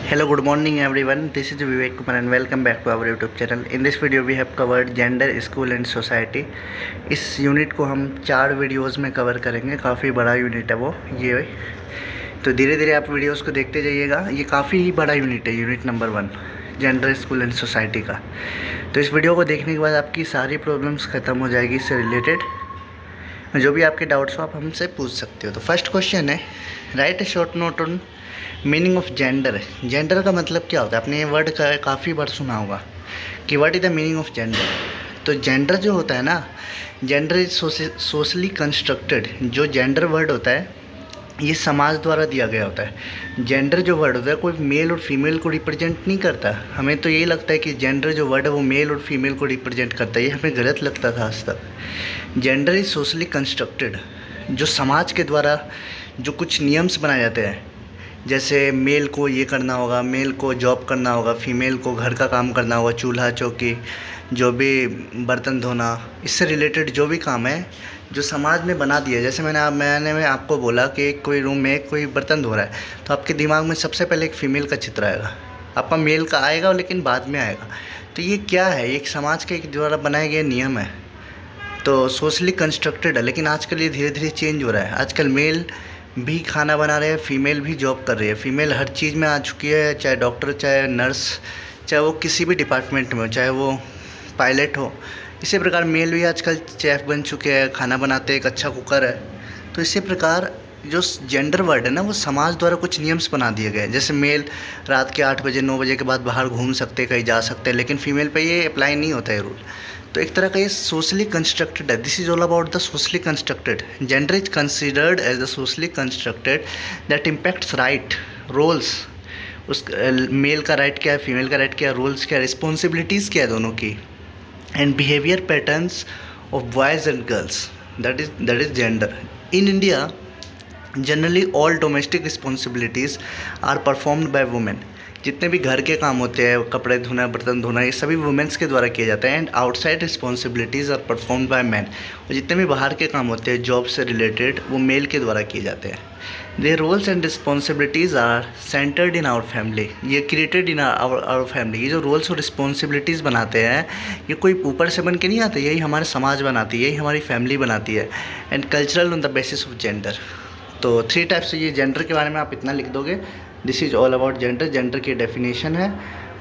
Hello, good morning everyone. This is Vivek Kumar and welcome back to our YouTube channel. In this video we have covered gender, school and society. इस unit को हम 4 videos में cover करेंगे। काफ़ी बड़ा unit है वो ये, तो धीरे धीरे आप वीडियोस को देखते जाइएगा। ये काफ़ी ही बड़ा यूनिट है, unit number 1 gender, school and society का। तो इस वीडियो को देखने के बाद आपकी सारी प्रॉब्लम्स ख़त्म हो जाएगी इससे रिलेटेड। जो भी आपके डाउट्स हो आप हमसे पूछ सकते हो। तो फर्स्ट क्वेश्चन है, right a short note on meaning of gender. Gender का मतलब क्या होता है? आपने ये वर्ड का काफ़ी बार सुना होगा कि what is the meaning of gender. तो जेंडर जो होता है ना, जेंडर इज सोशली कंस्ट्रक्टेड। जो जेंडर वर्ड होता है ये समाज द्वारा दिया गया होता है। जेंडर जो वर्ड होता है कोई मेल और फीमेल को रिप्रेजेंट नहीं करता। हमें तो यही लगता है कि जेंडर जो वर्ड है वो मेल और फीमेल को रिप्रेजेंट करता है। ये हमें गलत लगता था आज तक। जेंडर इज सोशली कंस्ट्रक्टेड, जो समाज के द्वारा जो कुछ नियम्स बनाए जाते हैं, जैसे मेल को ये करना होगा, मेल को जॉब करना होगा, फीमेल को घर का काम करना होगा, चूल्हा चौकी, जो भी बर्तन धोना, इससे रिलेटेड जो भी काम है जो समाज में बना दिया। जैसे मैंने आपको बोला कि कोई रूम में कोई बर्तन धो रहा है तो आपके दिमाग में सबसे पहले एक फ़ीमेल का चित्र आएगा, आपका मेल का आएगा लेकिन बाद में आएगा। तो ये क्या है? एक समाज के द्वारा बनाए गए नियम है, तो सोशली कंस्ट्रक्टेड है। लेकिन आजकल ये धीरे धीरे चेंज हो रहा है। आजकल मेल भी खाना बना रहे हैं, फीमेल भी जॉब कर रही है। फीमेल हर चीज़ में आ चुकी है, चाहे डॉक्टर, चाहे नर्स, चाहे वो किसी भी डिपार्टमेंट में हो, चाहे वो पायलट हो। इसी प्रकार मेल भी आजकल चेफ बन चुके हैं, खाना बनाते हैं, एक अच्छा कुकर है। तो इसी प्रकार जो जेंडर वर्ड है ना, वो समाज द्वारा कुछ नियम्स बना दिए गए। जैसे मेल रात के 8 बजे 9 बजे के बाद बाहर घूम सकते, कहीं जा सकते हैं, लेकिन फ़ीमेल पे ये अप्लाई नहीं होता है रूल। तो एक तरह का ये सोशली कंस्ट्रक्टेड है। This is all about the socially constructed. Gender is considered as the socially constructed that impacts right roles. उस मेल का राइट क्या है, फीमेल का राइट क्या है, रोल्स क्या है, रिस्पॉन्सिबिलिटीज़ क्या है दोनों की, and behaviour patterns of boys and girls. That is gender. In India generally all domestic responsibilities are performed by women. जितने भी घर के काम होते हैं, कपड़े धोना, बर्तन धोना, ये सभी वुमेन्स के द्वारा किए जाते हैं। And outside responsibilities are performed by man. और जितने भी बाहर के काम होते हैं जॉब से रिलेटेड, वो मेल के द्वारा किए जाते हैं। Their roles and responsibilities are centred in our family. ये क्रिएटेड इन आवर फैमिली। ये जो रोल्स और रिस्पॉन्सिबिलिटीज़ बनाते हैं ये कोई ऊपर से बन के नहीं आते, यही हमारे समाज बनाती है, यही हमारी फैमिली बनाती है। And cultural on the basis of gender. तो 3 टाइप्स से ये जेंडर के बारे में आप इतना लिख दोगे, this is all about gender. Gender की डेफिनेशन है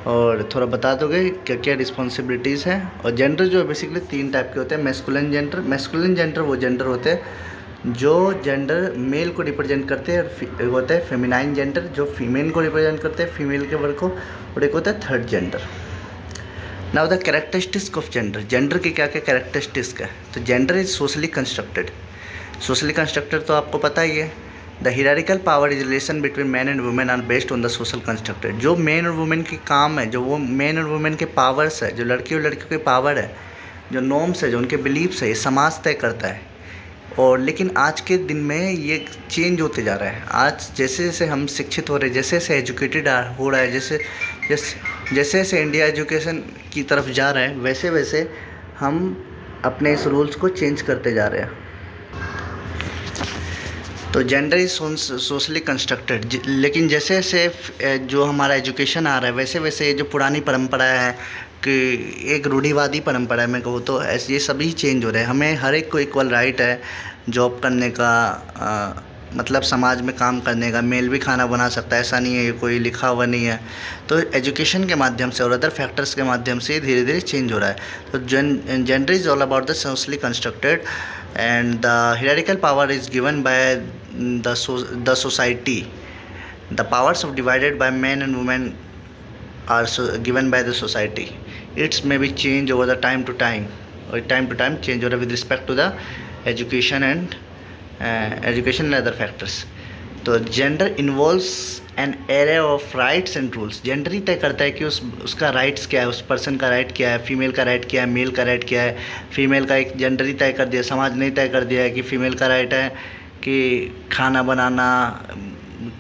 और थोड़ा बता दोगे क्या क्या रिस्पॉन्सिबिलिटीज़ हैं। और जेंडर जो है बेसिकली 3 टाइप के होते हैं। Masculine gender. मैस्कुलिन जेंडर वो जेंडर होते हैं जो जेंडर मेल को रिप्रेजेंट करते हैं, और होता है फेमिनाइन जेंडर जो फीमेल को रिप्रेजेंट करते हैं, फीमेल के वर्ग को। और एक होता है third gender. Now the characteristics of gender. Gender के क्या क्या कैरेक्टरिस्टिक्स है? तो gender is socially constructed. Socially constructed तो आपको पता ही है। The hierarchical power is relation between man and women are based on the social constructed. जो मैन और वुमेन के काम है, जो वो मैन और वुमेन के पावर्स है, जो लड़की और लड़कियों के पावर है, जो नॉर्म्स है, जो उनके बिलीव्स है, ये समाज तय करता है। और लेकिन आज के दिन में ये चेंज होते जा रहा है। आज जैसे जैसे हम शिक्षित हो रहे हैं, जैसे जैसे एजुकेटेड हो रहा है, जैसे जैसे इंडिया एजुकेशन की तरफ जा रहा है, वैसे वैसे हम अपने इस रूल्स को चेंज करते जा रहे हैं। तो जेंडर इज सोशली कंस्ट्रक्टेड। लेकिन जैसे जैसे जो हमारा एजुकेशन आ रहा है, वैसे वैसे जो पुरानी परंपरा है कि एक रूढ़िवादी परंपरा है, मैं कहूँ तो ऐसे ये सभी चेंज हो रहे हैं। हमें हर एक को इक्वल राइट है जॉब करने का, मतलब समाज में काम करने का। मेल भी खाना बना सकता है, ऐसा नहीं है, ये कोई लिखा हुआ नहीं है। तो एजुकेशन के माध्यम से और अदर फैक्टर्स के माध्यम से धीरे धीरे चेंज हो रहा है। तो gender is all about the socially constructed and the hierarchical power is given by the society. The powers of divided by men and women are given by the society. It's maybe change over the time to time, or time to time change over with respect to the education and other factors. तो gender involves an array of rights and rules. Gender ही तय करता है कि उसका rights क्या है, उस पर्सन का राइट क्या है, फीमेल का राइट क्या है, मेल का राइट क्या है। फीमेल का एक जेंडर ही तय कर दिया, समाज ने तय कर दिया है कि फ़ीमेल का राइट है कि खाना बनाना,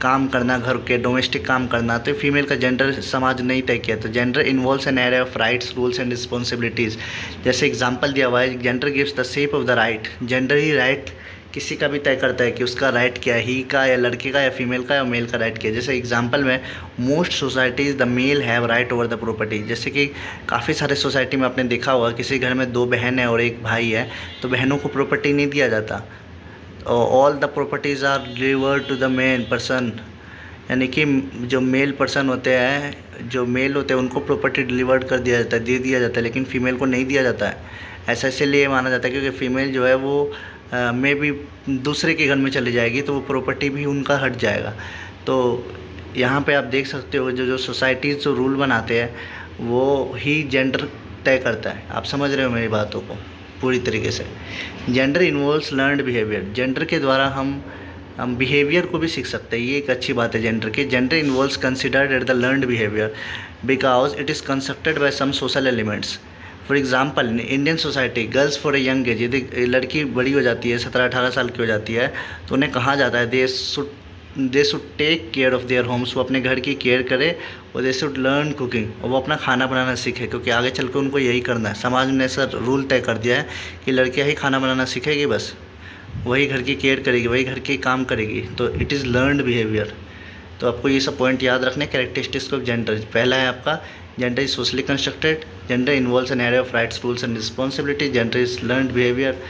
काम करना, घर के डोमेस्टिक काम करना। तो फीमेल का जेंडर समाज नहीं तय किया। तो gender involves an array of rights, rules and responsibilities. जैसे एग्जांपल दिया हुआ है, gender gives the shape of the right. Gender he right किसी का भी तय करता है कि उसका राइट क्या है, ही का या लड़के का या फीमेल का या मेल का राइट क्या है। जैसे एग्जांपल में most societies the male have right over the property. जैसे कि काफ़ी सारे सोसाइटी में आपने देखा होगा किसी घर में 2 बहन है और 1 भाई है, तो बहनों को प्रॉपर्टी नहीं दिया जाता। All the properties are delivered to the main person, यानी कि जो मेल पर्सन होते हैं, जो मेल होते हैं उनको प्रॉपर्टी डिलीवर्ड कर दिया जाता है, दे दिया जाता है, लेकिन फ़ीमेल को नहीं दिया जाता है। ऐसा इसलिए माना जाता है क्योंकि फ़ीमेल जो है वो मे भी दूसरे के घर में चली जाएगी तो वो प्रॉपर्टी भी उनका हट जाएगा। तो यहाँ पे आप देख सकते हो जो सोसाइटीज़ जो रूल बनाते हैं वो ही जेंडर तय करता है। आप समझ रहे हो मेरी बातों को पूरी तरीके से। Gender involves learned behaviour. Gender के द्वारा हम बिहेवियर को भी सीख सकते हैं, ये एक अच्छी बात है जेंडर की। Gender involves considered at the learned behaviour because it is constructed by some social elements. For example in Indian society girls for a young age, यदि लड़की बड़ी हो जाती है 17-18 साल की हो जाती है तो उन्हें कहा जाता है they should take care of their homes, वो अपने घर की केयर करे, और दे शुड लर्न कुकिंग, और वो अपना खाना बनाना सीखे, क्योंकि आगे चल के उनको यही करना है। समाज ने सर रूल तय कर दिया है कि लड़कियाँ ही खाना बनाना सीखेगी, बस वही घर की केयर करेगी, वही घर के काम करेगी, तो इट इज़ लर्नड बिहेवियर। तो आपको ये सब पॉइंट याद रखने। कैरेक्टरिस्टिक्स ऑफ जेंडर, पहला है आपका gender is socially constructed, gender involves an area of rights rules and responsibility, gender is learned behaviour,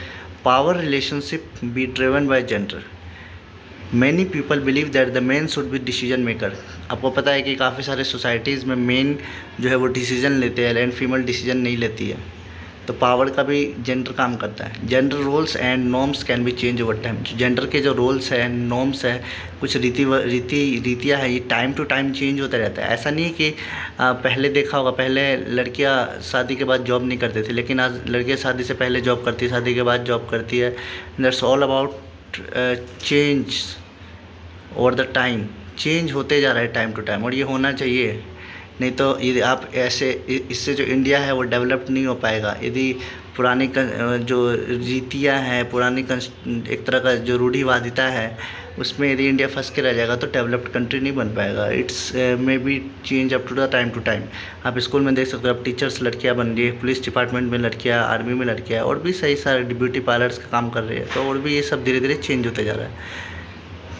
power relationship be driven by gender. Many people believe that the man should be decision maker. आपको पता है कि काफ़ी सारे societies में main जो है वो डिसीजन लेते हैं एंड फीमेल डिसीजन नहीं लेती है, तो पावर का भी जेंडर काम करता है। Gender roles and norms can be change over time. Gender के जो रोल्स हैं, नॉर्म्स है, कुछ रीतियाँ हैं, ये टाइम टू टाइम चेंज होता रहता है। ऐसा नहीं है कि पहले देखा होगा, पहले लड़कियां शादी के बाद जॉब नहीं करती थी, लेकिन आज लड़कियां शादी से पहले जॉब करती है, शादी के बाद जॉब करती है। That's all about change over the time. Change होते जा रहा है टाइम टू टाइम, और ये होना चाहिए, नहीं तो यदि आप ऐसे इससे जो इंडिया है वो डेवलप नहीं हो पाएगा। यदि पुरानी जो रीतियाँ हैं, पुरानी एक तरह का जो रूढ़िवादिता है उसमें यदि इंडिया फंस के रह जाएगा तो डेवलप्ड कंट्री नहीं बन पाएगा। It's may be change up to the time to time. आप स्कूल में देख सकते हो, आप टीचर्स लड़कियाँ बन रही है, पुलिस डिपार्टमेंट में लड़कियाँ, आर्मी में लड़कियाँ, और भी सही सारे ब्यूटी पार्लर्स का काम कर रही है, तो और भी ये सब धीरे धीरे चेंज होते जा रहा है।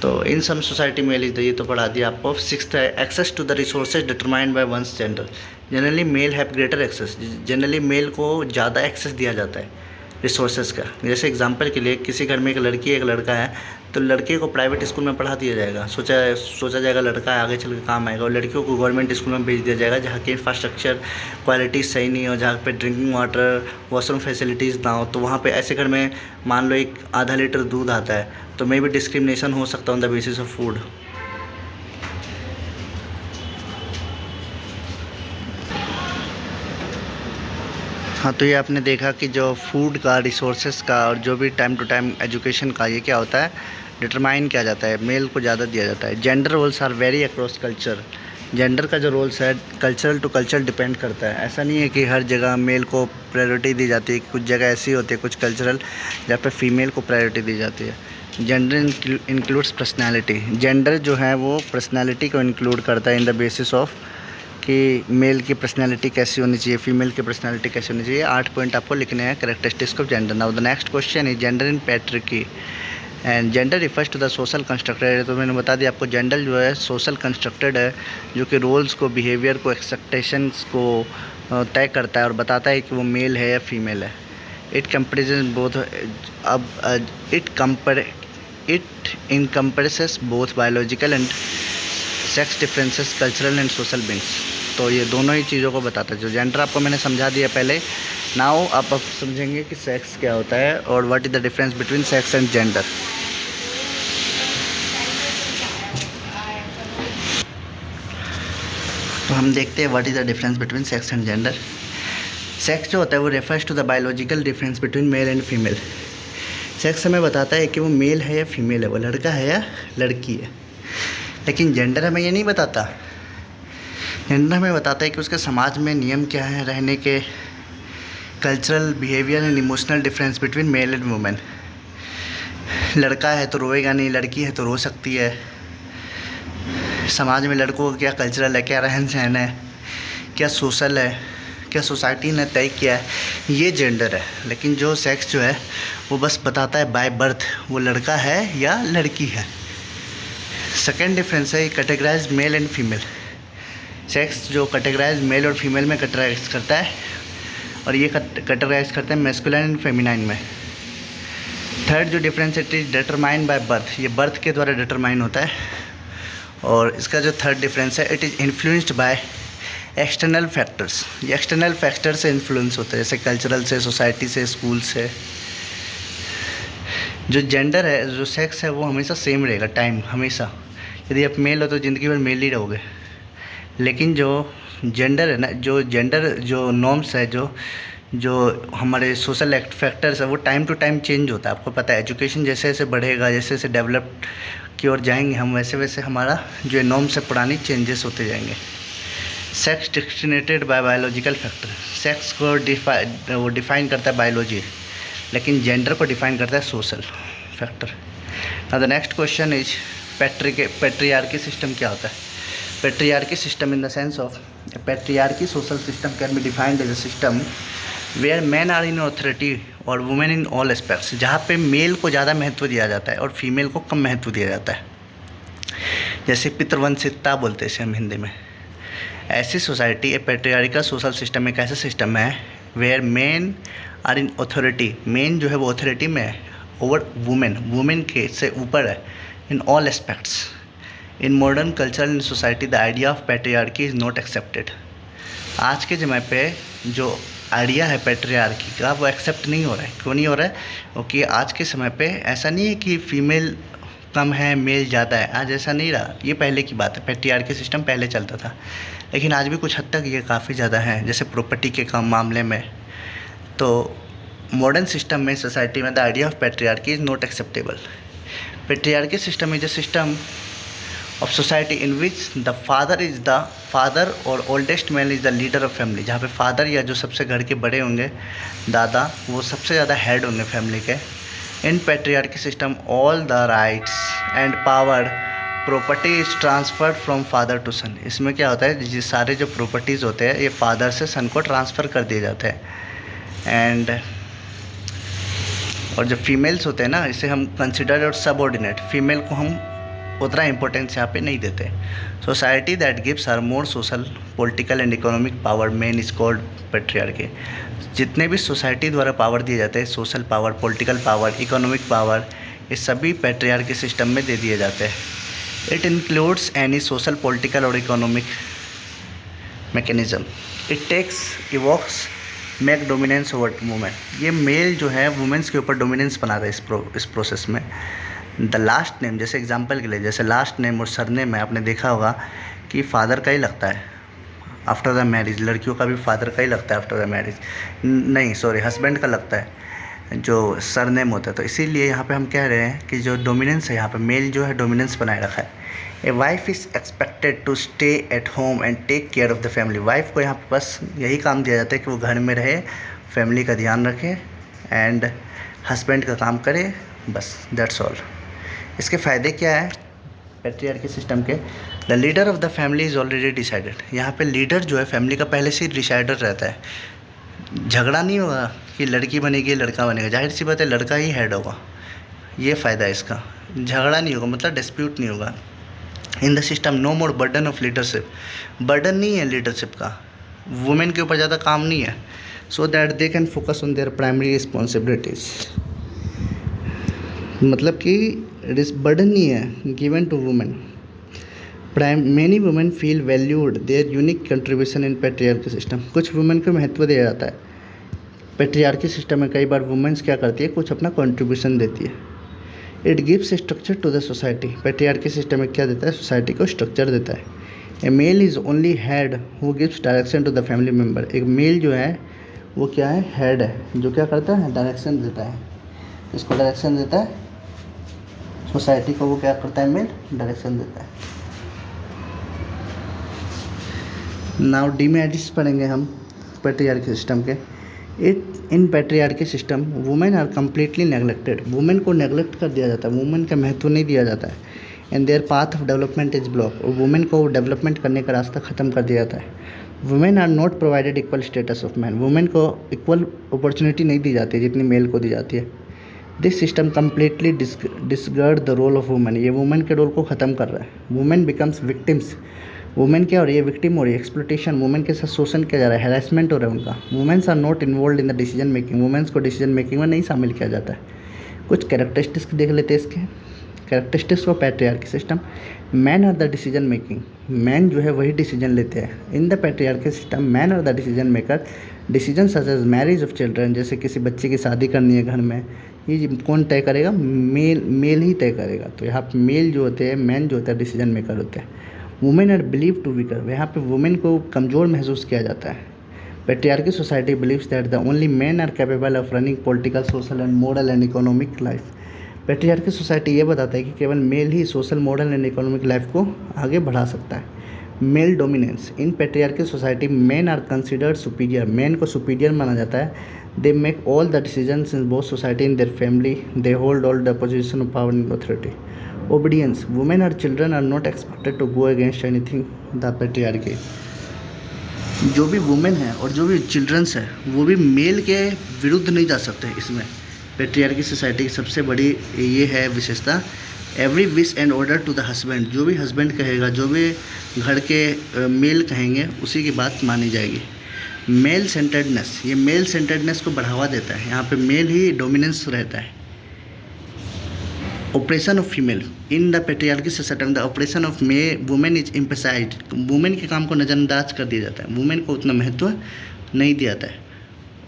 तो इन सम सोसाइटी में ये तो पढ़ा दिया आपको। 6th है access to the resources determined by one's gender. Generally male have greater access. Generally male को ज़्यादा एक्सेस दिया जाता है रिसोर्सेज का। जैसे एग्जांपल के लिए किसी घर में एक लड़की एक लड़का है, तो लड़के को प्राइवेट स्कूल में पढ़ा दिया जाएगा, सोचा जाएगा लड़का है आगे चल के काम आएगा, और लड़कियों को गवर्नमेंट स्कूल में भेज दिया जाएगा जहाँ की इंफ्रास्ट्रक्चर क्वालिटी सही नहीं हो, जहाँ पे ड्रिंकिंग वाटर, वॉशरूम फैसिलिटीज़ ना हो। तो वहाँ पे ऐसे घर में मान लो एक आधा लीटर दूध आता है, तो मे भी डिस्क्रिमिनेशन हो सकता है on the basis of food. हाँ, तो ये आपने देखा कि जो फूड का, रिसोर्सेज का और जो भी टाइम टू टाइम एजुकेशन का, ये क्या होता है, डिटरमाइन किया जाता है, मेल को ज़्यादा दिया जाता है। Gender roles are vary across culture. Gender का जो रोल्स है कल्चरल टू कल्चर डिपेंड करता है। ऐसा नहीं है कि हर जगह मेल को प्रायोरिटी दी जाती है, कुछ जगह ऐसी होती है, कुछ कल्चरल जहाँ पे फीमेल को प्रायोरिटी दी जाती है। Gender includes personality. जेंडर जो है वो पर्सनैलिटी को इंक्लूड करता है इन द बेसिस ऑफ कि मेल की पर्सनैलिटी कैसी होनी चाहिए, फीमेल की पर्सनैलिटी कैसी होनी चाहिए। 8 पॉइंट आपको लिखने हैं characteristics of gender. Now the next question is gender in patriarchy and gender refers to the social constructed. तो मैंने बता दिया आपको, जेंडर जो है सोशल कंस्ट्रक्टेड है, जो कि रोल्स को, बिहेवियर को, एक्सपेक्टेशंस को तय करता है और बताता है कि वो मेल है या फीमेल है। इट कंपेरिजन बोथ अब it encompasses both biological and sex differences, cultural and social beings. तो ये दोनों ही चीज़ों को बताता है। जो जेंडर आपको मैंने समझा दिया पहले। नाउ आप अब समझेंगे कि सेक्स क्या होता है और what is the difference between sex and gender. तो हम देखते हैं what is the difference between sex and gender. Sex जो होता है वो refers to the biological difference between male and female. Sex हमें बताता है कि वो मेल है या फीमेल है, वो लड़का है या लड़की है। लेकिन जेंडर हमें ये नहीं बताता। जेंडर हमें बताता है कि उसके समाज में नियम क्या है रहने के, cultural, behaviour and emotional difference between male and women. लड़का है तो रोएगा नहीं, लड़की है तो रो सकती है। समाज में लड़कों का क्या कल्चरल है, क्या रहन सहन है, क्या सोशल है, क्या सोसाइटी ने तय किया है ये जेंडर है, लेकिन जो सेक्स जो है वो बस बताता है बाय बर्थ वो लड़का है या लड़की है। सेकेंड डिफरेंस है categorise male and female. Sex जो कैटेगराइज मेल और फीमेल में कैटेगराइज करता है, और ये कैटेगराइज करते हैं मैस्कुलाइन एंड फेमिनाइन में। थर्ड जो difference it is determined by birth, ये बर्थ के द्वारा डिटरमाइन होता है। और इसका जो थर्ड डिफरेंस है it is influenced by external factors, ये एक्सटर्नल फैक्टर से इन्फ्लुएंस होता है, जैसे कल्चरल से, सोसाइटी से, स्कूल से। जो जेंडर है, जो सेक्स है, वो हमेशा सेम रहेगा टाइम हमेशा। यदि आप मेल हो तो ज़िंदगी भर मेल ही रहोगे, लेकिन जो जेंडर है ना, जो जेंडर जो नॉर्म्स है, जो हमारे सोशल फैक्टर्स है, वो टाइम टू टाइम चेंज होता है। आपको पता है एजुकेशन जैसे जैसे बढ़ेगा, जैसे जैसे डेवलप की ओर जाएंगे हम, वैसे वैसे हमारा जो नॉर्म्स है पुरानी चेंजेस होते जाएंगे। Sex discriminated by biological factor, sex को डिफाइन करता है बायोलॉजी, लेकिन जेंडर को डिफाइन करता है social factor. Now the next question is patriarchy system क्या होता है। Patriarchy system in the sense of patriarchy social system can be defined as a system where man are in authority और women in all aspects, जहाँ पे mail को ज़्यादा महत्व दिया जाता है और फीमेल को कम महत्व दिया जाता है। जैसे पितृवंशिकता बोलते हैं हम हिंदी में। ऐसी society a patriarchal social system एक ऐसा सिस्टम है where men are in authority, men जो है वो ऑथोरिटी में है ओवर वुमेन, वुमेन के से ऊपर है इन all aspects. In modern culture in society the idea of patriarchy is not accepted. आज के समय पे जो आइडिया है पैट्रियार्की का वो एक्सेप्ट नहीं हो रहा है। क्यों नहीं हो रहा है? क्योंकि आज के समय पे ऐसा नहीं है कि फ़ीमेल कम है मेल ज़्यादा है, आज ऐसा नहीं रहा। ये पहले की बात है, पैट्रियार्की सिस्टम पहले चलता था, लेकिन आज भी कुछ हद तक ये काफ़ी ज़्यादा है, जैसे प्रॉपर्टी के कम मामले में। तो मॉडर्न सिस्टम में, सोसाइटी में the idea of patriarchy is not acceptable. Patriarchy system is a system of society in which the father और oldest man is the leader of family, जहाँ पे फादर या जो सबसे घर के बड़े होंगे, दादा, वो सबसे ज़्यादा हेड होंगे फैमिली के। In patriarchy system all the rights and power property is transferred from father to son. इसमें क्या होता है, ये सारे जो प्रॉपर्टीज़ होते हैं ये फादर से सन को ट्रांसफ़र कर दिए जाते हैं। और जो फीमेल्स होते हैं ना, इसे हम कंसिडर और सबऑर्डिनेट, फीमेल को हम उतना इम्पोर्टेंस यहाँ पे नहीं देते। Society that gives her more social, political and economic power men is called patriarchy. जितने भी सोसाइटी द्वारा पावर दिए जाते हैं, social power, political power, economic power, ये सभी पैट्रियार्की सिस्टम में दे दिए जाते हैं। It includes any social, political और economic mechanism it takes evokes make dominance over women. ये मेल जो है वुमेन्स के ऊपर डोमिनेंस बनाता है इस प्रोसेस में। द लास्ट नेम, जैसे एग्जांपल के लिए, जैसे लास्ट नेम और सरनेम में आपने देखा होगा कि फादर का ही लगता है आफ्टर द मैरिज। लड़कियों का भी फादर का ही लगता है आफ्टर द मैरिज, नहीं सॉरी, हस्बैंड का लगता है जो सरनेम होता है। तो इसीलिए यहाँ पे हम कह रहे हैं कि जो डोमिनेंस है यहाँ पे, मेल जो है डोमिनेंस बनाए रखा है। A wife is expected to stay at home and take care of the family. Wife को यहाँ पे बस यही काम दिया जाता है कि वो घर में रहे, फैमिली का ध्यान रखे एंड हस्बैंड का काम करे, बस दैट्स ऑल। इसके फ़ायदे क्या है पैट्रियार्की सिस्टम के? The leader of the family is already decided. यहाँ पे लीडर जो है फैमिली का पहले से ही डिसाइडर रहता है। झगड़ा नहीं होगा कि लड़की बनेगी लड़का बनेगा, जाहिर सी बात है लड़का ही हेड होगा। ये फ़ायदा है इसका, झगड़ा नहीं होगा, मतलब डिस्प्यूट नहीं होगा। In the system no more burden of leadership. Burden नहीं है लीडरशिप का, वुमेन के ऊपर ज़्यादा काम नहीं है, so that they can focus on their primary responsibilities. मतलब कि बर्डन नहीं है given to women. Many women feel valued their unique contribution in patriarchy system. कुछ वुमेन को महत्व दिया जाता है पैट्रियार्की सिस्टम में। कई बार वुमेन्स क्या करती है, कुछ अपना कंट्रीब्यूशन देती है। It gives structure to the society. Patriarchy system में क्या देता है, सोसाइटी को स्ट्रक्चर देता है। A male is only head who gives direction to the family member. एक मेल जो है वो क्या है, हेड है, जो क्या करता है, डायरेक्शन देता है। इसको डायरेक्शन देता है सोसाइटी को, वो क्या करता है, मेल डायरेक्शन देता है। नाउ डिमेरिट्स पढ़ेंगे हम पैट्रियार्की सिस्टम के। In patriarchy system women are completely neglected. Women को नेगलेक्ट कर दिया जाता है, वुमेन का महत्व नहीं दिया जाता है। And their path of development is block. और वुमेन को डेवलपमेंट करने का रास्ता ख़त्म कर दिया जाता है। Women are not provided equal status of man, women को इक्वल अपॉर्चुनिटी नहीं दी जाती जितनी मेल को दी जाती है। This system completely disregard the role of women, ये वुमेन के रोल को ख़त्म कर रहा है। वुमेन बिकम्स विक्टिम्स, वुमेन क्या हो रही है, विक्टिम हो रही है, एक्सप्लोटेशन, वुमेन के साथ शोषण किया जा रहा है, हैरेसमेंट हो रहा है उनका। Womens are not involve in the decision making, womens को डिसीजन मेकिंग में नहीं शामिल किया जाता है। कुछ कैरेक्टरिस्टिक्स देख लेते हैं इसके। Characteristics of patriarchy system, man are the decision making, man जो है वही डिसीजन लेते हैं। In the patriarchy system man are the decision maker, decision such as marriage of children, जैसे किसी बच्चे की शादी करनी है घर में, ये कौन तय करेगा, मेल ही तय करेगा। तो यहाँ पे मेल जो होते हैं, मैन जो होता है डिसीजन मेकर होते हैं। Women are believe to weaker, यहाँ पे वुमेन को कमज़ोर महसूस किया जाता है। Patriarchy society believes that the only man are capable of running political, social and moral and economic life. Patriarchy society ये बताता है कि केवल मेल ही social, moral and economic life को आगे बढ़ा सकता है। Male dominance, in patriarchy society men are considered superior, men को सुपीरियर माना जाता है। They make all the decisions in both society in their family, they hold all the position of power and authority. Obedience, women और children are not expected to go against anything the patriarchy. जो भी women है और जो भी children's है वो भी मेल के विरुद्ध नहीं जा सकते। इसमें पैट्रियार्की सोसाइटी की सबसे बड़ी ये है विशेषता, every wish and order to the husband, जो भी हस्बैंड कहेगा, जो भी घर के मेल कहेंगे उसी की बात मानी जाएगी। मेल सेंटर्डनेस, ये मेल सेंटर्डनेस को बढ़ावा देता है, यहाँ पे मेल ही डोमिनेंस रहता है। Operation of female, in the patriarchy society the operation of women is emphasized, women के काम को नज़रअंदाज कर दिया जाता है, वुमेन को उतना महत्व नहीं दिया जाता है।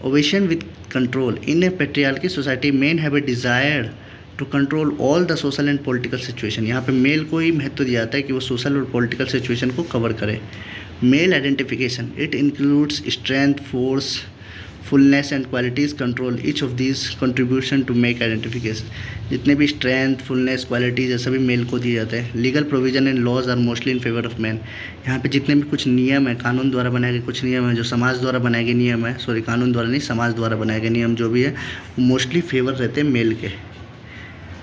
Obsession with control, in a patriarchy society men have a desire to control all the social and political situation, यहाँ पे मेल को ही महत्व दिया जाता है कि वो सोशल और पॉलिटिकल सिचुएशन को कवर करे। Male identification, it includes strength, force, fullness and qualities, control each of these contribution to make identification, जितने भी स्ट्रेंथ, फुलनेस, क्वालिटीज़ है सभी मेल को दिए जाते हैं। Legal provision and laws are mostly in favour of man, यहाँ पे जितने भी कुछ नियम है, कानून द्वारा बनाए गए कुछ नियम है, जो समाज द्वारा बनाए गए नियम है, सॉरी कानून द्वारा नहीं, समाज द्वारा बनाए गए नियम जो भी है वो मोस्टली फेवर रहते हैं मेल के।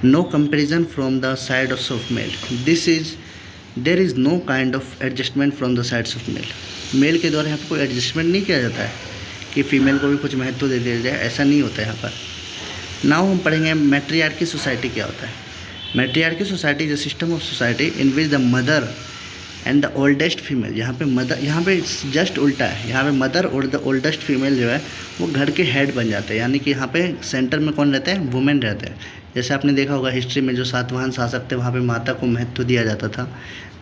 No comparison from the side of male, there is no kind of adjustment from the sides of male, male के द्वारा यहाँ पर कोई एडजस्टमेंट नहीं किया जाता है कि फ़ीमेल को भी कुछ महत्व दे दिया जाए, ऐसा नहीं होता है यहाँ पर। नाउ हम पढ़ेंगे मैट्रियार्की सोसाइटी क्या होता है। Matriarchy society is a system of society in which the mother and the oldest female, यहाँ पे जस्ट उल्टा है, यहाँ पे मदर और द ओल्डेस्ट फीमेल जो है वो घर के हेड बन जाते हैं, यानी कि यहाँ पे सेंटर में कौन रहते हैं, वुमेन रहते हैं। जैसे आपने देखा होगा हिस्ट्री में जो सातवाहन शासक थे वहाँ पे माता को महत्व दिया जाता था,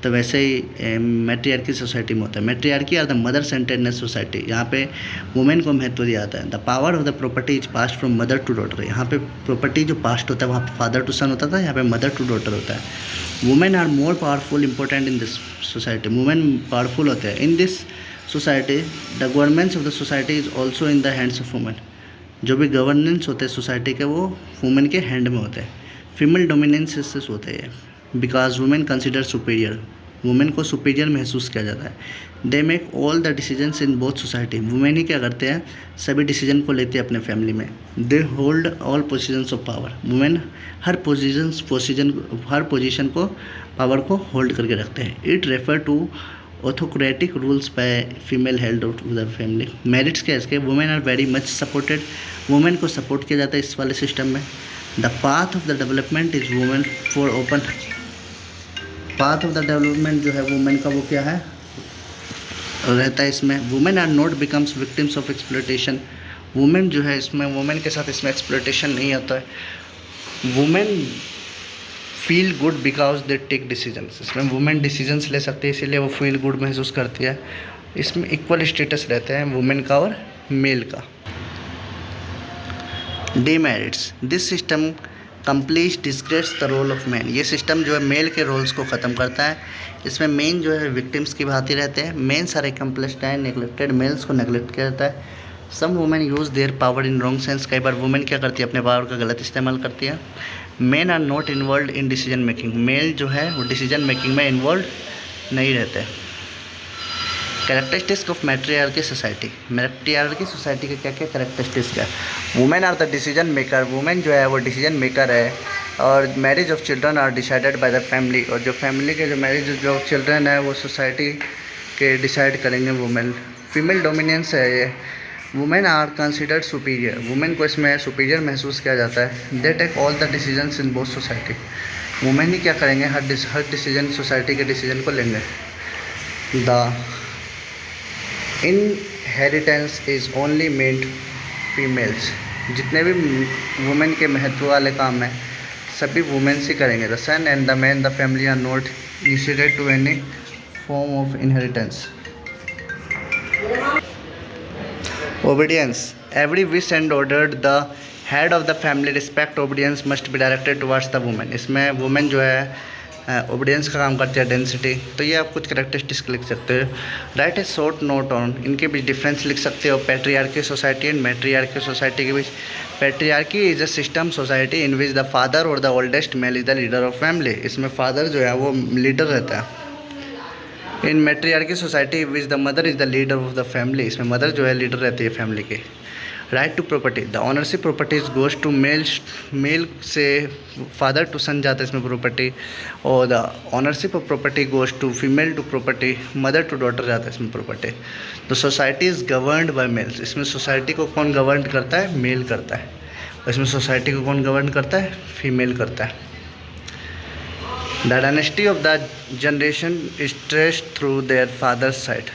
तो वैसे ही मैट्रियार्की सोसाइटी में होता है। Matriarchy are the mother centeredness society, यहाँ पे वुमेन को महत्व दिया जाता है। The power of the property is passed from mother to daughter, यहाँ पे प्रॉपर्टी जो पास्ट होता है वहाँ पे फादर टू सन होता था, यहाँ पे मदर टू डॉटर होता है। Women are more powerful important in this society, women powerful होते हैं in this society. The governance of the society is also in the hands of women, जो भी गवर्नेंस होते हैं सोसाइटी के वो वुमेन के हैंड में होते हैं। फीमेल डोमिनेंस होते हैं because women consider superior, women को सुपीरियर महसूस किया जाता है। They make all the decisions in both society, women ही क्या करते हैं, सभी डिसीजन को लेते हैं अपने फैमिली में। They hold all positions of power, women हर पोजीशन को पावर को होल्ड करके रखते हैं। It refer to autocratic rules by female held of the family. Merits क्या है इसके, women are very much supported, women को सपोर्ट किया जाता है इस वाले सिस्टम में। The path of the development is women for open, path of the development जो है वुमेन का वो क्या है रहता है इसमें। Women are not becomes victims of exploitation, women जो है इसमें, वुमेन के साथ इसमें एक्सप्लॉयटेशन नहीं होता है। Women feel good because they take decisions, इसमें वुमेन डिसीजंस ले सकती है इसीलिए वो फील गुड महसूस करती है। इसमें इक्वल स्टेटस रहते हैं वुमेन का और मेल का। Demerits, this system complete disgrace the role of man, ये सिस्टम जो है मेल के रोल्स को ख़त्म करता है। इसमें मेन जो है विक्टिम्स की भांति रहते हैं, मेन सारे कंप्लेस्ड हैं, नेगलेक्टेड, मेल्स को नेगलेक्ट किया जाता है। Some women use their power in wrong sense, कई बार वुमेन क्या करती है अपने पावर का गलत इस्तेमाल करती है। Men are not involve in decision making, male जो है वो डिसीजन मेकिंग में इन्वॉल्व नहीं रहते। Characteristics of matriarchy society, matriarchy society के क्या क्या कैरेक्टरिस्टिक्स है। Women are the decision maker, women जो है वो डिसीजन मेकर है। और marriage of children are decided by the family, और जो फैमिली के जो मैरिज जो चिल्ड्रन है वो सोसाइटी के डिसाइड करेंगे वुमेन। फीमेल डोमिनेंस है ये। Women are considered superior, women को इसमें सुपीरियर महसूस किया जाता है। They take all the decisions in both society, women ही क्या करेंगे, हर डिसीजन सोसाइटी के डिसीजन को लेंगे। The inheritance is only meant females, जितने भी वुमेन के महत्व वाले काम हैं सभी वुमेन्स ही करेंगे। The son and the man the family are not initiated to any form of inheritance. Obedience. Every wish and order the head of the family respect obedience must be directed towards the woman. इसमें women जो है obedience का काम करती है, density. तो ये आप कुछ करेक्टरिस्टिक्स लिख सकते हो। Write a short note on, इनके बीच डिफरेंस लिख सकते हो। Patriarchy society and matriarchy society के बीच। Patriarchy is a system society in which the father और the oldest male is the leader of family. इसमें फादर जो है वो लीडर रहता है। In matriarchy society which the mother is the leader of the family, इसमें mother जो है लीडर रहती है फैमिली के। Right to property, the ownership properties goes to male से फादर टू सन जाता है इसमें प्रॉपर्टी, और the ownership of property goes to female to property, mother to daughter जाता है इसमें property. The society is governed by males, इसमें society को कौन गवर्न करता है, मेल करता है। इसमें सोसाइटी को कौन गवर्न करता है, फीमेल करता है। The dynasty of the generation is traced through their father's side.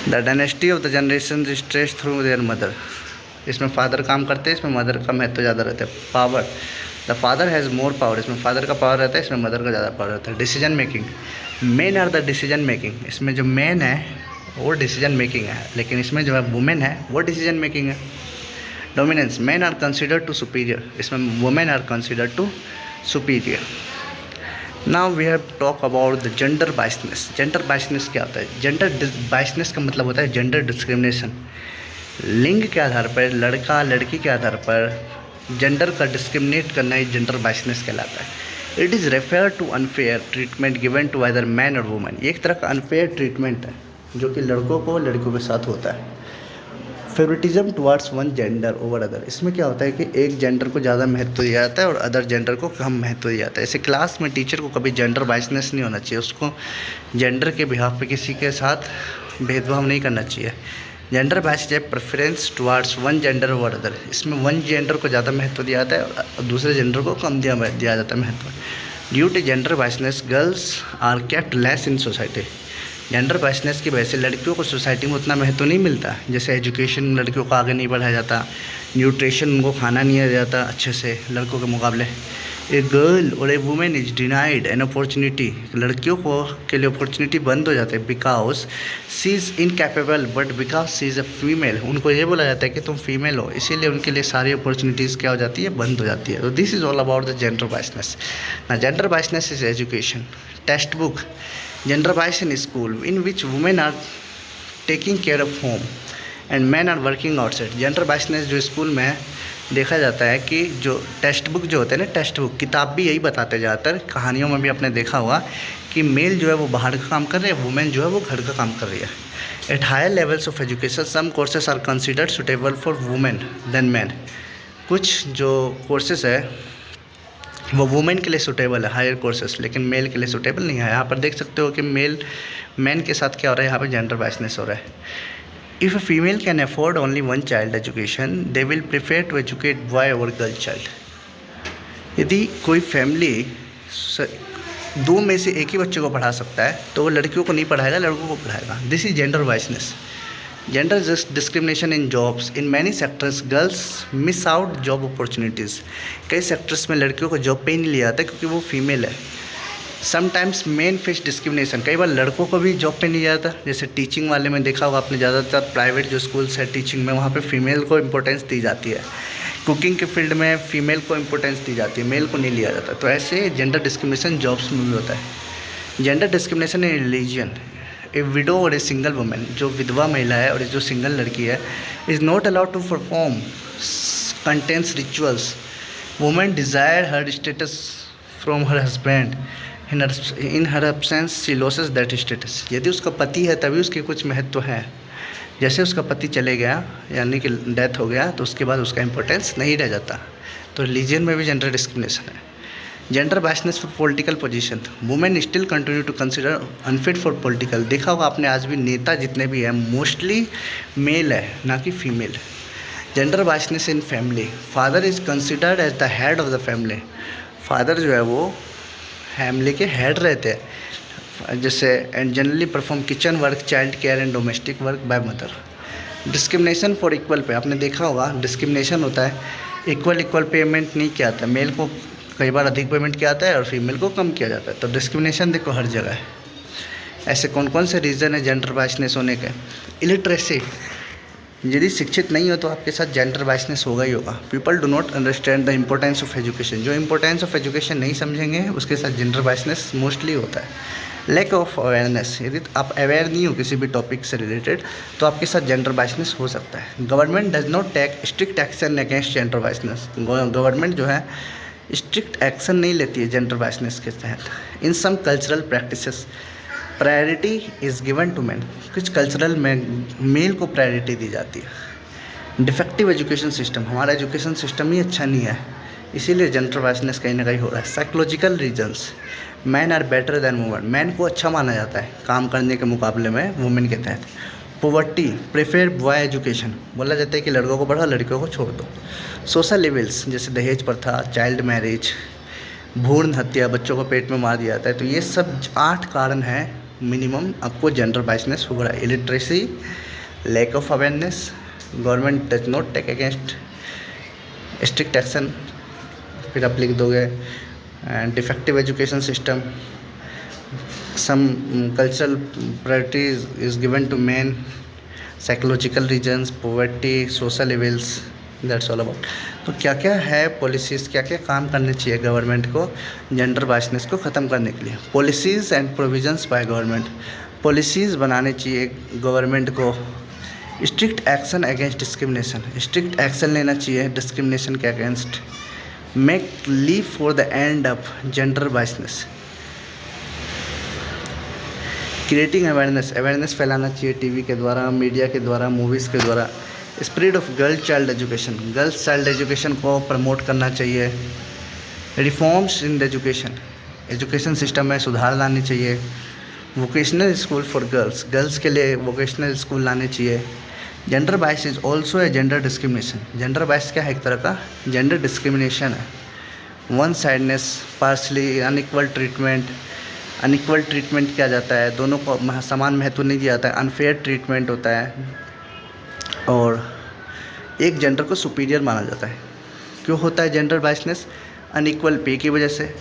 The dynasty of the generation is traced through their mother. इसमें फादर काम करते हैं, इसमें मदर का महत्व ज़्यादा रहता है। Power, the father has more power, इसमें फादर का पावर रहता है, इसमें मदर का ज़्यादा पावर रहता है। Decision making, men are the decision making, इसमें जो मेन है वो डिसीजन मेकिंग है, लेकिन इसमें जो है वुमेन है वो डिसीजन मेकिंग है। Dominance, man are considered to superior, इसमें women are considered to superior. Now we have talk about the gender biasness. Gender biasness क्या होता है? जेंडर बाइसनेस का मतलब होता है जेंडर डिस्क्रिमिनेशन। लिंग के आधार पर, लड़का लड़की के आधार पर जेंडर का डिस्क्रिमिनेट करना ही जेंडर बाइसनेस कहलाता है। It is refer to unfair treatment given to either man और वुमेन। ये एक तरह का अनफेयर ट्रीटमेंट है जो कि लड़कों को लड़कियों के साथ होता है। Favouritism towards one gender over other, इसमें क्या होता है कि एक जेंडर को ज़्यादा महत्व दिया जाता है और अदर जेंडर को कम महत्व दिया जाता है। ऐसे क्लास में टीचर को कभी जेंडर बाइसनेस नहीं होना चाहिए, उसको जेंडर के बिहाफ पे किसी के साथ भेदभाव नहीं करना चाहिए। जेंडर बाइस है preference towards one gender over other, इसमें वन जेंडर को ज़्यादा महत्व दिया जाता है और दूसरे जेंडर को कम दिया जाता है महत्व। Due to gender biasness girls are kept less in society. Gender biasness की वजह से लड़कियों को सोसाइटी में उतना महत्व नहीं मिलता। जैसे एजुकेशन लड़कियों को आगे नहीं बढ़ाया जाता, न्यूट्रिशन उनको खाना नहीं दिया जाता अच्छे से लड़कों के मुकाबले। ए गर्ल और a women is denied an opportunity, लड़कियों को के लिए अपॉर्चुनिटी बंद हो जाते हैं because she is incapable but because she is a female. उनको ये बोला जाता है कि तुम फीमेल हो, इसीलिए उनके लिए सारी अपॉर्चुनिटीज़ क्या हो जाती है, बंद हो जाती है। तो this is all about the gender biasness. ना gender biasness is education. Text book, gender bias in school in which women are taking care of home and men are working outside। Gender बाइसनेस जो school में देखा जाता है कि जो text book जो होते हैं ना, टेक्स्ट बुक किताब भी यही बताते ज़्यादातर, कहानियों में भी आपने देखा होगा कि मेल जो है वो बाहर का काम कर रहे हैं, वुमेन जो है वो घर का काम कर रही है। At higher levels of education some courses are considered suitable for women than man. कुछ जो कोर्सेज है वो वुमेन के लिए सूटेबल है, हायर कोर्सेस, लेकिन मेल के लिए सूटेबल नहीं है। यहाँ पर देख सकते हो कि मैन के साथ क्या हो रहा है, यहाँ पर जेंडर बाइसनेस हो रहा है। If a female can afford only one child education they will prefer to educate boy over girl child. यदि कोई फैमिली दो में से एक ही बच्चे को पढ़ा सकता है तो वो लड़कियों को नहीं पढ़ाएगा, लड़कों को पढ़ाएगा। This is gender biasness. Gender discrimination in jobs in many sectors girls miss out job opportunities. कई सेक्टर्स में लड़कियों को जॉब पे ही नहीं लिया जाता क्योंकि वो फीमेल है। समटाइम्स मेन फेस डिस्क्रिमिनेशन, कई बार लड़कों को भी जॉब पे नहीं लिया जाता। जैसे टीचिंग वाले में देखा होगा आपने, ज़्यादातर प्राइवेट जो स्कूल्स है टीचिंग में, वहाँ पे फीमेल को इम्पोर्टेंस दी जाती है। कुकिंग के फील्ड में फीमेल को इम्पोर्टेंस दी जाती है, मेल को नहीं लिया जाता। तो ऐसे जेंडर डिस्क्रिमिनेशन जॉब्स में भी होता है। Gender discrimination in religion, A window और ए सिंगल वुमेन, जो विधवा महिला है और जो सिंगल लड़की है, is not allowed to perform contents rituals. Women desire her status from her husband, in her absence she loses that status. यदि उसका पति है तभी उसके कुछ महत्व है, जैसे उसका पति चले गया यानी कि डेथ हो गया तो उसके बाद उसका इम्पोर्टेंस नहीं रह जाता। तो रिलीजन में भी जेंडर डिस्क्रिमिनेशन है। Gender biasness for political position, women still continue to consider unfit for political. देखा होगा आपने, आज भी नेता जितने भी हैं मोस्टली मेल है, ना कि female. Gender biasness in family, father is considered as the head of the family. Father जो है वो फैमिली के हेड रहते हैं, जैसे and generally perform kitchen work, child care and domestic work by mother. Discrimination for equal pay, आपने देखा होगा डिस्क्रिमिनेशन होता है, इक्वल पेमेंट नहीं किया जाता, मेल को कई बार अधिक पेमेंट किया जाता है और फीमेल को कम किया जाता है। तो डिस्क्रिमिनेशन देखो हर जगह है। ऐसे कौन कौन से रीज़न है जेंडर बायसनेस होने के? इलिटरेसी, यदि शिक्षित नहीं हो तो आपके साथ जेंडर बायसनेस होगा ही होगा। People do not understand the importance of education, जो इम्पोर्टेंस ऑफ एजुकेशन नहीं समझेंगे उसके साथ जेंडर बायसनेस मोस्टली होता है। लैक ऑफ अवेयरनेस, यदि आप अवेयर नहीं हो किसी भी टॉपिक से रिलेटेड तो आपके साथ जेंडर बायसनेस हो सकता है। Government does not take strict action against gender biasness, government जो है स्ट्रिक्ट एक्शन नहीं लेती है जेंडर बायसनेस के तहत। In some cultural practices priority is given to man, कुछ कल्चरल में मेल को प्रायोरिटी दी जाती है। डिफेक्टिव एजुकेशन सिस्टम, हमारा एजुकेशन सिस्टम ही अच्छा नहीं है, इसीलिए जेंडर बायसनेस कहीं ना कहीं हो रहा है। Psychological reasons, man are better than women, man को अच्छा माना जाता है काम करने के मुकाबले में वुमेन के तहत। पॉवर्टी, प्रेफर बॉय एजुकेशन, बोला जाता है कि लड़कों को पढ़ाओ लड़कियों को छोड़ दो। सोशल लेवल्स, जैसे दहेज प्रथा, चाइल्ड मैरिज, भ्रूण हत्या, बच्चों को पेट में मार दिया जाता है। तो ये सब 8 कारण हैं मिनिमम आपको जेंडर बायसनेस हो रहा है। Illiteracy, lack of awareness, government does not take against strict action, फिर आप लिख दोगे defective education system, some cultural priority is given to man, psychological reasons, poverty, social levels, that's all about. तो क्या क्या है पॉलिसीज़, क्या क्या काम करने चाहिए गवर्नमेंट को जेंडर बायसनेस को ख़त्म करने के लिए? Policies and provisions by government, policies बनाने चाहिए गवर्नमेंट को। Strict action against discrimination, strict action लेना चाहिए डिस्क्रिमिनेशन के against. Make leave for the end of gender biasness. Creating awareness फैलाना चाहिए टीवी के द्वारा, मीडिया के द्वारा, मूवीज़ के द्वारा। Spread of girls child education को प्रमोट करना चाहिए। Reforms in the education system में सुधार लाने चाहिए। वोकेशनल स्कूल फॉर गर्ल्स के लिए वोकेशनल स्कूल लाने चाहिए। Gender bias is also a gender discrimination, gender bias क्या है? एक तरह का जेंडर डिस्क्रिमिनेशन है। One sightedness, partially unequal treatment किया जाता है, दोनों को समान महत्व नहीं दिया जाता है, अनफेयर ट्रीटमेंट होता है और एक जेंडर को सुपीरियर माना जाता है। क्यों होता है जेंडर बायसनेस? अनइक्वल पे की वजह से,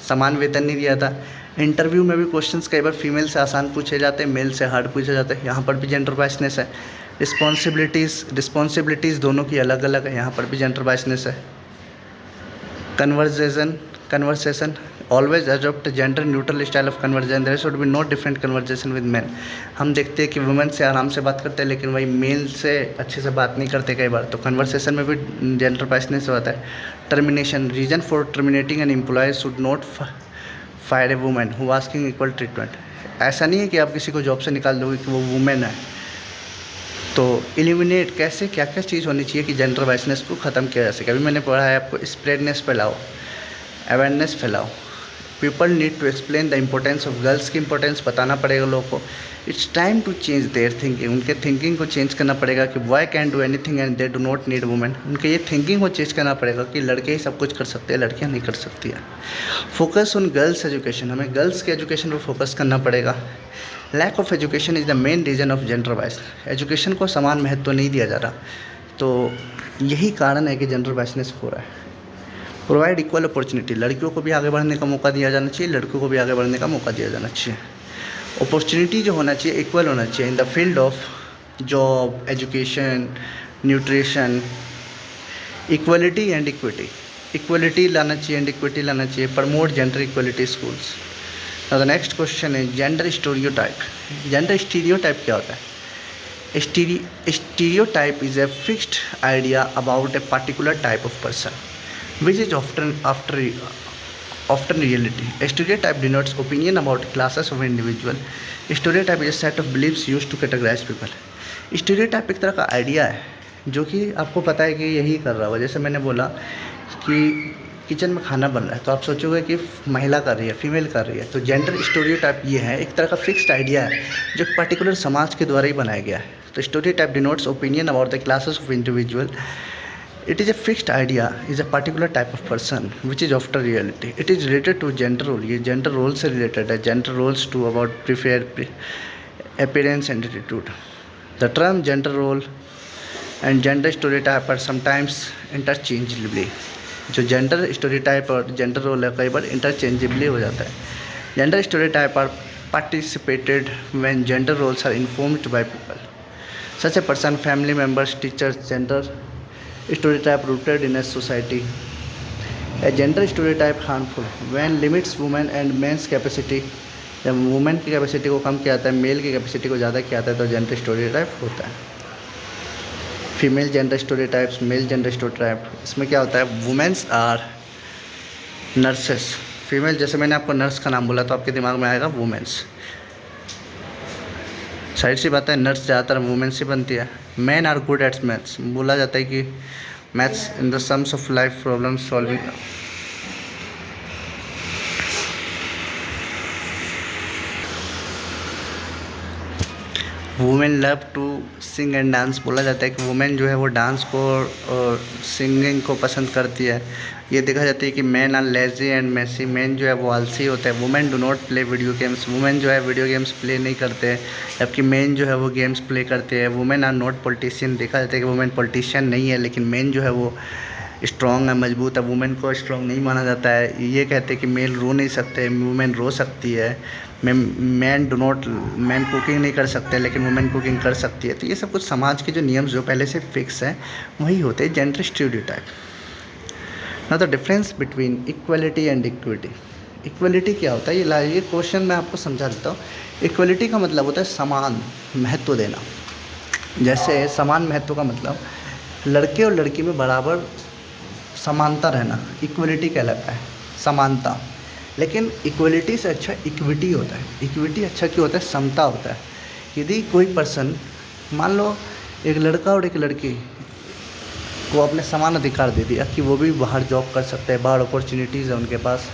समान वेतन नहीं दिया जाता। इंटरव्यू में भी क्वेश्चंस कई बार फीमेल से आसान पूछे जाते हैं, मेल से हार्ड पूछे जाते हैं, यहाँ पर भी जेंडर बायसनेस है। रिस्पॉन्सिबिलिटीज़ दोनों की अलग अलग है, यहाँ पर भी जेंडर बायसनेस है। Conversation always adopt gender neutral style of conversation, there should be no different conversation with man. हम देखते हैं कि वुमेन से आराम से बात करते हैं लेकिन वही मेल से अच्छे से बात नहीं करते कई बार, तो कन्वर्सेशन में भी जेंडर बायसनेस होता है। Termination, reason for terminating an employ should not fire a women who asking equal treatment. ऐसा नहीं है कि आप किसी को जॉब से निकाल दोगे कि वो वुमेन है। तो एलिमिनेट कैसे, क्या क्या चीज़ होनी चाहिए कि जेंडर बायसनेस को ख़त्म किया जा सके? अभी मैंने पढ़ा है आपको, स्प्रेडनेस फैलाओ, अवेयरनेस फैलाओ। People need to explain the importance of girls की इम्पोर्टेंस बताना पड़ेगा लोगों को। It's time to change their thinking, उनके थिंकिंग को चेंज करना पड़ेगा कि boy can do anything and they do not need women. उनके ये थिंकिंग को चेंज करना पड़ेगा कि लड़के ही सब कुछ कर सकते हैं, लड़कियां नहीं कर सकती है। फोकस ऑन गर्ल्स एजुकेशन, हमें गर्ल्स के एजुकेशन पर फोकस करना पड़ेगा। Lack of education is the main reason of gender bias, education को समान महत्व नहीं दिया जा रहा, तो यही कारण है कि जेंडर बायसनेस हो रहा है। प्रोवाइड इक्वल अपॉर्चुनिटी, लड़कियों को भी आगे बढ़ने का मौका दिया जाना चाहिए, लड़कों को भी आगे बढ़ने का मौका दिया जाना चाहिए। अपॉर्चुनिटी जो होना चाहिए इक्वल होना चाहिए in the field of job, education, nutrition, equality and equity, equality लाना चाहिए एंड इक्विटी लाना चाहिए। Promote gender equality schools. The next question है जेंडर स्टीरियोटाइप। जेंडर स्टीरियोटाइप क्या होता है? Stereotype is a fixed idea about a particular type of person which is often reality. A stereotype denotes opinion about classes of individual. Stereotype is a set of beliefs used to categorize people. Stereotype एक तरह का idea है जो कि आपको पता है कि यही कर रहा होगा। जैसे मैंने बोला कि किचन में खाना बन रहा है तो आप सोचोगे कि महिला कर रही है, फीमेल कर रही है। तो जेंडर स्टीरियोटाइप ये है, एक तरह का फिक्स्ड आइडिया है जो पर्टिकुलर समाज के द्वारा ही बनाया गया है। तो stereotype denotes opinion about the classes of individual. It is a fixed idea, is a particular type of person which is after reality. It is related to gender role. ये gender role से related है. Gender roles to about prefer appearance and attitude. The term gender role and gender stereotype are sometimes interchangeably. जो gender stereotype और gender role है कई बार interchangeably हो जाता है. Gender stereotype are participated when gender roles are informed by people. Such a person, family members, teachers, gender stereotype rooted in a society. A gender stereotype harmful when limits women and men's capacity. जब women की capacity को कम किया जाता है, mail की capacity को ज़्यादा किया जाता है तो जेंडर स्टीरियोटाइप होता है. Female gender stereotypes, male gender stereotype, इसमें क्या होता है, वुमेन्स आर नर्सेस. फीमेल, जैसे मैंने आपको नर्स का नाम बोला तो आपके दिमाग में आएगा वुमेन्स. साइड सी बात है, नर्स ज़्यादातर वुमेन्स से बनती है. Man are good at maths, बोला जाता है कि maths in the sums of life problem solving. Women love to sing and dance, बोला जाता है कि वुमेन जो है वो डांस को और सिंगिंग को पसंद करती है. ये देखा जाता है कि man are lazy and messy, man जो है वो आलसी होता है. Women do not play video games, women जो है वीडियो गेम्स प्ले नहीं करते हैं, जबकि मैन जो है वो गेम्स प्ले करते हैं. वुमेन आर नॉट पॉलिटिशियन, देखा जाता है कि वुमेन पॉलिटिशियन नहीं है, लेकिन मैन जो है वो स्ट्रॉन्ग है, मजबूत है. वुमेन को स्ट्रॉन्ग नहीं माना जाता है. ये कहते हैं कि मेल रो नहीं सकते, वुमेन रो सकती है. मैन कुकिंग नहीं कर सकते लेकिन वुमेन कुकिंग कर सकती है. तो ये सब कुछ समाज के जो नियम जो पहले से फिक्स हैं वही होते हैं gender stereotype. Now the difference between equality and equity. Equality क्या होता है, ये क्वेश्चन मैं आपको समझा देता हूँ. इक्वलिटी का मतलब होता है समान महत्व देना. जैसे समान महत्व का मतलब लड़के और लड़की में बराबर समानता रहना, इक्वलिटी कहलाता है, समानता. लेकिन इक्वलिटी से अच्छा इक्विटी होता है. इक्विटी अच्छा क्यों होता है, समता होता है. यदि कोई पर्सन, मान लो एक लड़का और एक लड़की को अपने समान अधिकार दे दिया कि वो भी बाहर जॉब कर सकते हैं, बाहर अपॉर्चुनिटीज़ है उनके पास,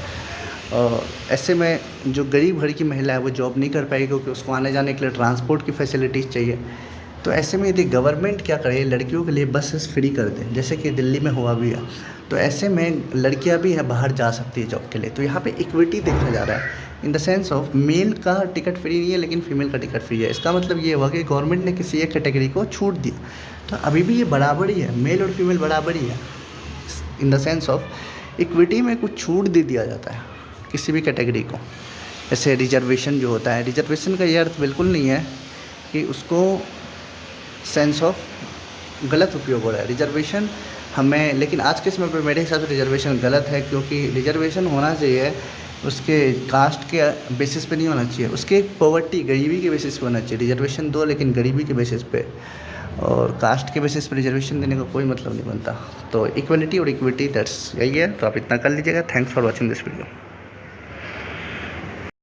ऐसे में जो गरीब घर की महिला है वो जॉब नहीं कर पाएगी क्योंकि उसको आने जाने के लिए ट्रांसपोर्ट की फैसिलिटीज़ चाहिए. तो ऐसे में यदि गवर्नमेंट क्या करे, लड़कियों के लिए बसेस फ्री कर दे, जैसे कि दिल्ली में हुआ भी है, तो ऐसे में लड़कियां भी है बाहर जा सकती है जॉब के लिए. तो यहाँ पे इक्विटी देखा जा रहा है इन द सेंस ऑफ मेल का टिकट फ्री नहीं है लेकिन फीमेल का टिकट फ्री है. इसका मतलब ये हुआ कि गवर्नमेंट ने किसी एक कैटेगरी को छूट दिया. तो अभी भी ये बराबर ही है, मेल और फीमेल बराबर ही है. इन द सेंस ऑफ इक्विटी में कुछ छूट दे दिया जाता है किसी भी कैटेगरी को. जैसे रिजर्वेशन जो होता है, रिजर्वेशन का ये अर्थ बिल्कुल नहीं है कि उसको सेंस ऑफ गलत उपयोग हो रहा है. रिजर्वेशन हमें, लेकिन आज के समय पर मेरे हिसाब से रिजर्वेशन गलत है, क्योंकि रिजर्वेशन होना चाहिए उसके कास्ट के बेसिस पे नहीं होना चाहिए, उसके पॉवर्टी गरीबी के बेसिस पे होना चाहिए. रिजर्वेशन दो लेकिन गरीबी के बेसिस पे, और कास्ट के बेसिस पे रिजर्वेशन देने का कोई मतलब नहीं बनता. तो इक्वलिटी और इक्विटी दैट्स यही है. तो आप इतना कर लीजिएगा. Thanks for watching this video.